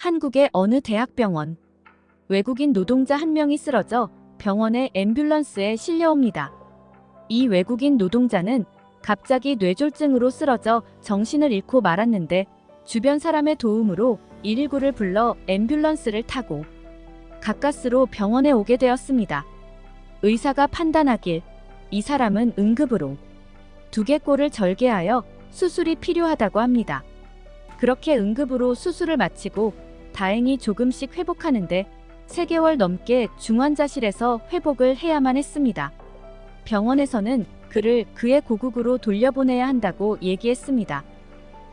한국의 어느 대학병원. 외국인 노동자 한 명이 쓰러져 병원의 앰뷸런스에 실려옵니다. 이 외국인 노동자는 갑자기 뇌졸중으로 쓰러져 정신을 잃고 말았는데 주변 사람의 도움으로 119를 불러 앰뷸런스를 타고 가까스로 병원에 오게 되었습니다. 의사가 판단하길 이 사람은 응급으로 두개골을 절개하여 수술이 필요하다고 합니다. 그렇게 응급으로 수술을 마치고 다행히 조금씩 회복하는데 3개월 넘게 중환자실에서 회복을 해야만 했습니다. 병원에서는 그를 그의 고국으로 돌려보내야 한다고 얘기했습니다.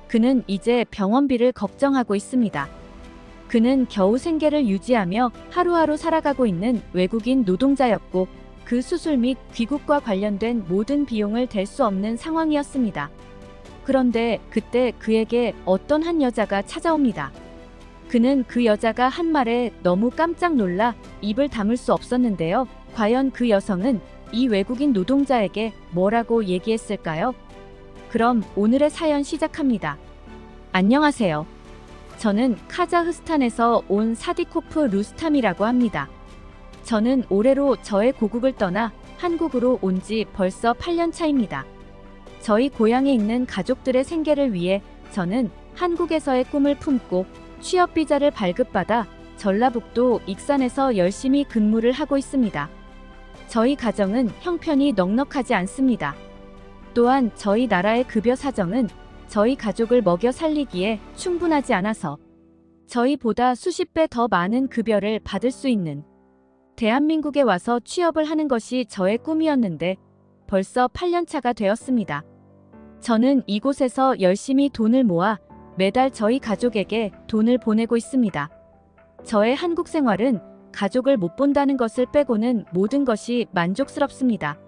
그는 이제 병원비를 걱정하고 있습니다. 그는 겨우 생계를 유지하며 하루하루 살아가고 있는 외국인 노동자였고 그 수술 및 귀국과 관련된 모든 비용을 댈 수 없는 상황이었습니다. 그런데 그때 그에게 어떤 한 여자가 찾아옵니다. 그는 그 여자가 한 말에 너무 깜짝 놀라 입을 다물 수 없었는데요. 과연 그 여성은 이 외국인 노동자에게 뭐라고 얘기했을까요? 그럼 오늘의 사연 시작합니다. 안녕하세요. 저는 카자흐스탄에서 온 사디코프 루스탐이라고 합니다. 저는 올해로 저의 고국을 떠나 한국으로 온 지 벌써 8년 차입니다. 저희 고향에 있는 가족들의 생계를 위해 저는 한국에서의 꿈을 품고 취업 비자를 발급받아 전라북도 익산에서 열심히 근무를 하고 있습니다. 저희 가정은 형편이 넉넉하지 않습니다. 또한 저희 나라의 급여 사정은 저희 가족을 먹여 살리기에 충분하지 않아서 저희보다 수십 배 더 많은 급여를 받을 수 있는 대한민국에 와서 취업을 하는 것이 저의 꿈이었는데 벌써 8년 차가 되었습니다. 저는 이곳에서 열심히 돈을 모아 매달 저희 가족에게 돈을 보내고 있습니다. 저의 한국 생활은 가족을 못 본다는 것을 빼고는 모든 것이 만족스럽습니다.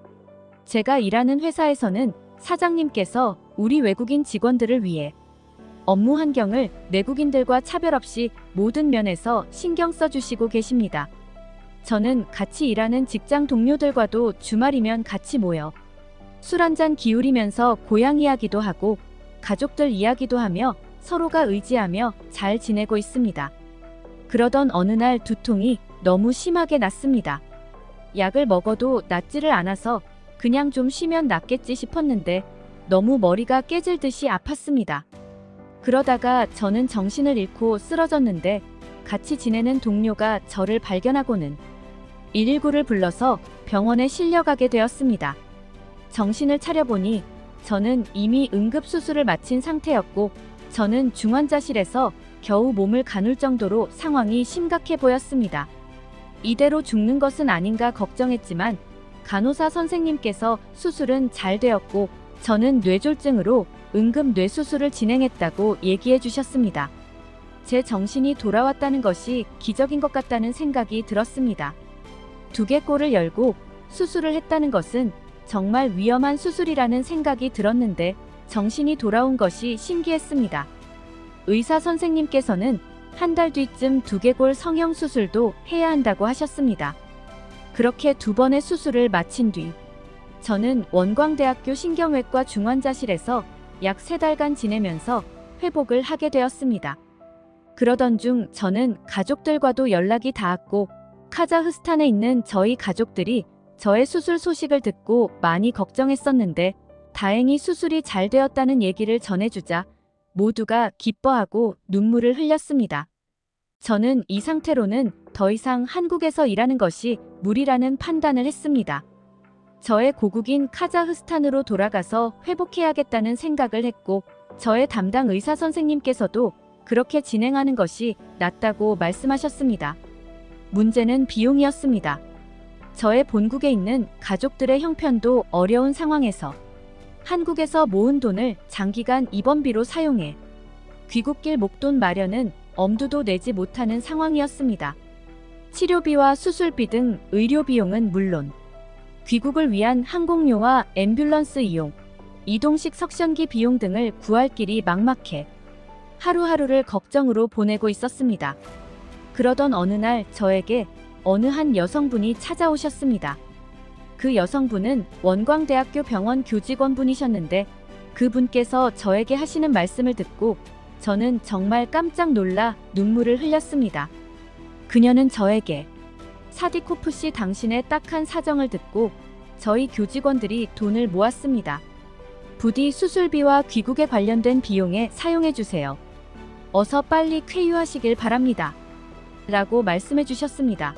제가 일하는 회사에서는 사장님께서 우리 외국인 직원들을 위해 업무 환경을 내국인들과 차별 없이 모든 면에서 신경 써주시고 계십니다. 저는 같이 일하는 직장 동료들과도 주말이면 같이 모여 술 한잔 기울이면서 고향 이야기도 하고 가족들 이야기도 하며 서로가 의지하며 잘 지내고 있습니다. 그러던 어느 날 두통이 너무 심하게 났습니다. 약을 먹어도 낫지를 않아서 그냥 좀 쉬면 낫겠지 싶었는데 너무 머리가 깨질 듯이 아팠습니다. 그러다가 저는 정신을 잃고 쓰러졌는데 같이 지내는 동료가 저를 발견하고는 119를 불러서 병원에 실려가게 되었습니다. 정신을 차려보니 저는 이미 응급수술을 마친 상태였고 저는 중환자실에서 겨우 몸을 가눌 정도로 상황이 심각해 보였습니다. 이대로 죽는 것은 아닌가 걱정했지만 간호사 선생님께서 수술은 잘 되었고 저는 뇌졸중으로 응급 뇌수술을 진행했다고 얘기해 주셨습니다. 제 정신이 돌아왔다는 것이 기적인 것 같다는 생각이 들었습니다. 두개골을 열고 수술을 했다는 것은 정말 위험한 수술이라는 생각이 들었는데 정신이 돌아온 것이 신기했습니다. 의사 선생님께서는 한 달 뒤쯤 두개골 성형 수술도 해야 한다고 하셨습니다. 그렇게 2번의 수술을 마친 뒤 저는 원광대학교 신경외과 중환자실에서 약 3달간 지내면서 회복을 하게 되었습니다. 그러던 중 저는 가족들과도 연락이 닿았고 카자흐스탄에 있는 저희 가족들이 저의 수술 소식을 듣고 많이 걱정했었는데 다행히 수술이 잘 되었다는 얘기를 전해주자 모두가 기뻐하고 눈물을 흘렸습니다. 저는 이 상태로는 더 이상 한국에서 일하는 것이 무리라는 판단을 했습니다. 저의 고국인 카자흐스탄으로 돌아가서 회복해야겠다는 생각을 했고 저의 담당 의사 선생님께서도 그렇게 진행하는 것이 낫다고 말씀하셨습니다. 문제는 비용이었습니다. 저의 본국에 있는 가족들의 형편도 어려운 상황에서 한국에서 모은 돈을 장기간 입원비로 사용해 귀국길 목돈 마련은 엄두도 내지 못하는 상황이었습니다. 치료비와 수술비 등 의료비용은 물론 귀국을 위한 항공료와 앰뷸런스 이용, 이동식 석션기 비용 등을 구할 길이 막막해 하루하루를 걱정으로 보내고 있었습니다. 그러던 어느 날 저에게 어느 한 여성분이 찾아오셨습니다. 그 여성분은 원광대학교 병원 교직원분이셨는데 그분께서 저에게 하시는 말씀을 듣고 저는 정말 깜짝 놀라 눈물을 흘렸습니다. 그녀는 저에게 사디코프 씨, 당신의 딱한 사정을 듣고 저희 교직원들이 돈을 모았습니다. 부디 수술비와 귀국에 관련된 비용에 사용해 주세요. 어서 빨리 쾌유하시길 바랍니다. 라고 말씀해 주셨습니다.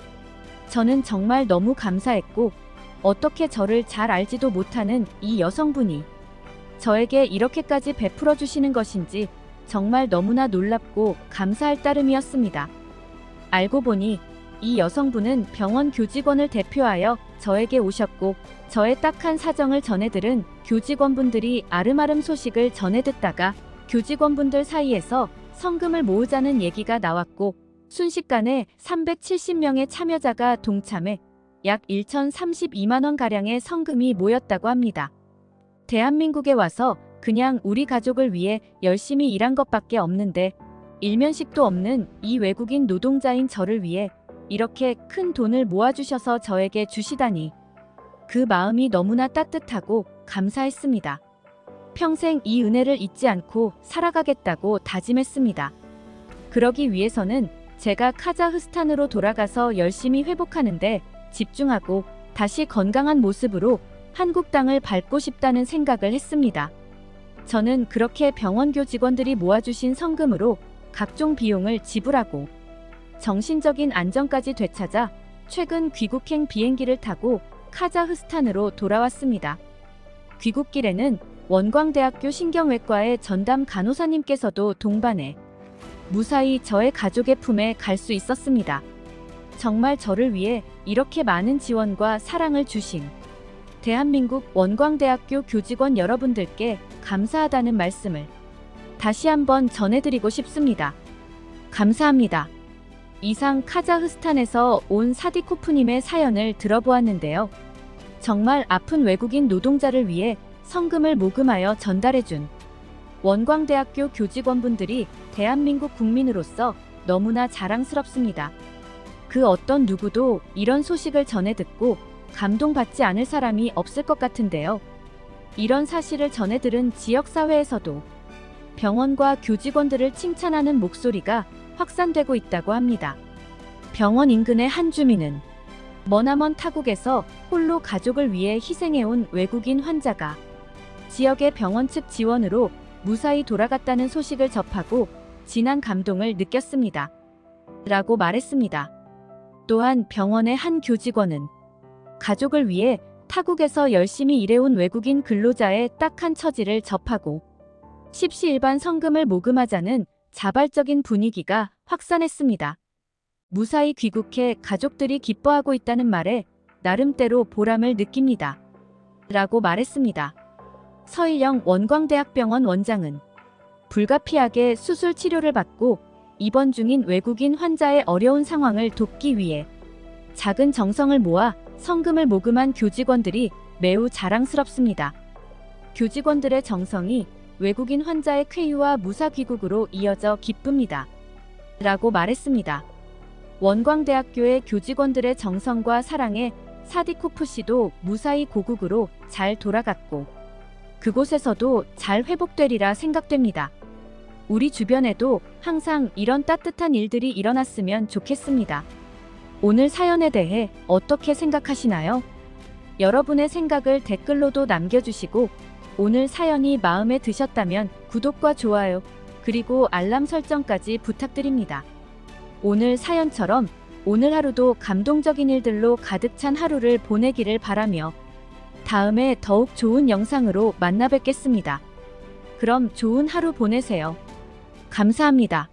저는 정말 너무 감사했고, 어떻게 저를 잘 알지도 못하는 이 여성분이 저에게 이렇게까지 베풀어 주시는 것인지 정말 너무나 놀랍고 감사할 따름이었습니다. 알고 보니 이 여성분은 병원 교직원을 대표하여 저에게 오셨고, 저의 딱한 사정을 전해들은 교직원분들이 아름아름 소식을 전해 듣다가 교직원분들 사이에서 성금을 모으자는 얘기가 나왔고, 순식간에 370명의 참여자가 동참해 약 1,032만원가량의 성금이 모였다고 합니다. 대한민국에 와서 그냥 우리 가족을 위해 열심히 일한 것밖에 없는데, 일면식도 없는 이 외국인 노동자인 저를 위해 이렇게 큰 돈을 모아주셔서 저에게 주시다니, 그 마음이 너무나 따뜻하고 감사했습니다. 평생 이 은혜를 잊지 않고 살아가겠다고 다짐했습니다. 그러기 위해서는 제가 카자흐스탄으로 돌아가서 열심히 회복하는데 집중하고 다시 건강한 모습으로 한국 땅을 밟고 싶다는 생각을 했습니다. 저는 그렇게 병원 교직원들이 모아주신 성금으로 각종 비용을 지불하고 정신적인 안정까지 되찾아 최근 귀국행 비행기를 타고 카자흐스탄으로 돌아왔습니다. 귀국길에는 원광대학교 신경외과의 전담 간호사님께서도 동반해 무사히 저의 가족의 품에 갈 수 있었습니다. 정말 저를 위해 이렇게 많은 지원과 사랑을 주신 대한민국 원광대학교 교직원 여러분들께 감사하다는 말씀을 다시 한번 전해드리고 싶습니다. 감사합니다. 이상 카자흐스탄에서 온 사디코프님의 사연을 들어보았는데요. 정말 아픈 외국인 노동자를 위해 성금을 모금하여 전달해준 원광대학교 교직원분들이 대한민국 국민으로서 너무나 자랑스럽습니다. 그 어떤 누구도 이런 소식을 전해 듣고 감동받지 않을 사람이 없을 것 같은데요. 이런 사실을 전해 들은 지역사회에서도 병원과 교직원들을 칭찬하는 목소리가 확산되고 있다고 합니다. 병원 인근의 한 주민은 머나먼 타국에서 홀로 가족을 위해 희생해온 외국인 환자가 지역의 병원 측 지원으로 무사히 돌아갔다는 소식을 접하고 진한 감동을 느꼈습니다. 라고 말했습니다. 또한 병원의 한 교직원은 가족을 위해 타국에서 열심히 일해온 외국인 근로자의 딱한 처지를 접하고 십시일반 성금을 모금하자는 자발적인 분위기가 확산했습니다. 무사히 귀국해 가족들이 기뻐하고 있다는 말에 나름대로 보람을 느낍니다. 라고 말했습니다. 서일영 원광대학병원 원장은 불가피하게 수술 치료를 받고 입원 중인 외국인 환자의 어려운 상황을 돕기 위해 작은 정성을 모아 성금을 모금한 교직원들이 매우 자랑스럽습니다. 교직원들의 정성이 외국인 환자의 쾌유와 무사 귀국으로 이어져 기쁩니다. 라고 말했습니다. 원광대학교의 교직원들의 정성과 사랑에 사디코프 씨도 무사히 고국으로 잘 돌아갔고 그곳에서도 잘 회복되리라 생각됩니다. 우리 주변에도 항상 이런 따뜻한 일들이 일어났으면 좋겠습니다. 오늘 사연에 대해 어떻게 생각하시나요? 여러분의 생각을 댓글로도 남겨주시고 오늘 사연이 마음에 드셨다면 구독과 좋아요 그리고 알람 설정까지 부탁드립니다. 오늘 사연처럼 오늘 하루도 감동적인 일들로 가득 찬 하루를 보내기를 바라며 다음에 더욱 좋은 영상으로 만나 뵙겠습니다. 그럼 좋은 하루 보내세요. 감사합니다.